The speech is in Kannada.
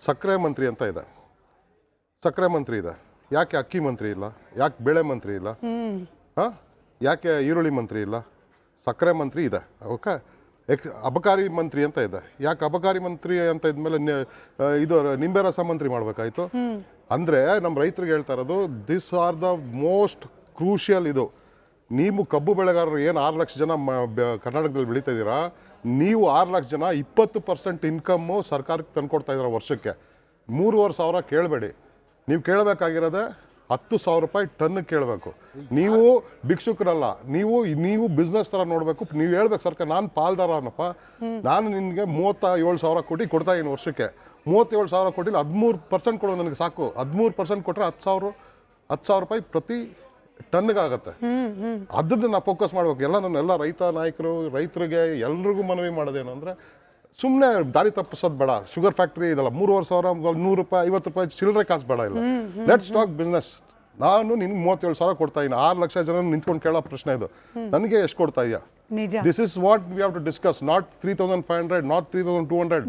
ಸಕ್ಕರೆ ಮಂತ್ರಿ ಅಂತ ಇದೆ, ಸಕ್ಕರೆ ಮಂತ್ರಿ ಇದೆ, ಯಾಕೆ ಅಕ್ಕಿ ಮಂತ್ರಿ ಇಲ್ಲ, ಯಾಕೆ ಬೇಳೆ ಮಂತ್ರಿ ಇಲ್ಲ, ಹಾಂ, ಯಾಕೆ ಈರುಳ್ಳಿ ಮಂತ್ರಿ ಇಲ್ಲ, ಸಕ್ಕರೆ ಮಂತ್ರಿ ಇದೆ. ಓಕೆ, ಅಬಕಾರಿ ಮಂತ್ರಿ ಅಂತ ಇದೆ, ಯಾಕೆ ಅಬಕಾರಿ ಮಂತ್ರಿ ಅಂತ ಇದ್ಮೇಲೆ ಇದು ನಿಂಬೆ ರಸ ಮಂತ್ರಿ ಮಾಡಬೇಕಾಯ್ತು? ಅಂದರೆ ನಮ್ಮ ರೈತರಿಗೆ ಹೇಳ್ತಾ ಇರೋದು, this are the most crucial. ಇದು ನೀವು ಕಬ್ಬು ಬೆಳೆಗಾರರು ಏನು 6 ಲಕ್ಷ ಜನ ಕರ್ನಾಟಕದಲ್ಲಿ ಬೆಳೀತಾ ಇದ್ದೀರಾ, ನೀವು 6 ಲಕ್ಷ ಜನ 20% ಇನ್ಕಮ್ಮು ಸರ್ಕಾರಕ್ಕೆ ತಂದುಕೊಡ್ತಾ ಇದ್ದೀರಾ ವರ್ಷಕ್ಕೆ. 3,500 ಕೇಳಬೇಡಿ, ನೀವು ಕೇಳಬೇಕಾಗಿರೋದೆ 10,000 ರೂಪಾಯಿ ಟನ್ನಿಗೆ ಕೇಳಬೇಕು. ನೀವು ಭಿಕ್ಷುಕರಲ್ಲ, ನೀವು ಬಿಸ್ನೆಸ್ ಥರ ನೋಡಬೇಕು. ನೀವು ಹೇಳ್ಬೇಕು ಸರ್ಕಾರ, ನಾನು ಪಾಲ್ದಾರ ಅನ್ನಪ್ಪ, ನಾನು ನಿನಗೆ 37,000 ಕೋಟಿ ಕೊಡ್ತಾ ಇದ್ದೀನಿ ವರ್ಷಕ್ಕೆ. 37,000 ಕೋಟಿಲಿ 13% ಕೊಡೋ ನನಗೆ ಸಾಕು. 13% ಕೊಟ್ಟರೆ 10,000 ರೂಪಾಯಿ ಪ್ರತಿ ಟನ್ನಿಗಾಗತ್ತೆ. ಅದನ್ನ ನಾವು ಫೋಕಸ್ ಮಾಡ್ಬೇಕು. ಎಲ್ಲ ರೈತ ನಾಯಕರು, ರೈತರಿಗೆ ಎಲ್ರಿಗೂ ಮನವಿ ಮಾಡೋದೇನು ಅಂದರೆ, ಸುಮ್ಮನೆ ದಾರಿ ತಪ್ಪಿಸೋದು ಬೇಡ. ಶುಗರ್ ಫ್ಯಾಕ್ಟ್ರಿ ಇದಲ್ಲ, 3,500, 100 ರೂಪಾಯಿ, 50 ರೂಪಾಯಿ ಚಿಲ್ಲರೆ ಕಾಸು ಬೇಡ. ಇಲ್ಲ, ಲೆಟ್ಸ್ ಟಾಕ್ ಬಿಸ್ನೆಸ್. ನಾನು ನಿನ್ಗೆ 37,000 ಕೊಡ್ತಾ ಇದ್ದೀನಿ, 6 ಲಕ್ಷ ಜನ ನಿಂತ್ಕೊಂಡು ಕೇಳೋ ಪ್ರಶ್ನೆ ಇದು. ನನಗೆ ಎಷ್ಟು ಕೊಡ್ತಾ ಇದೆಯಾ? This is what we have to discuss, not 3,500, not 3,200.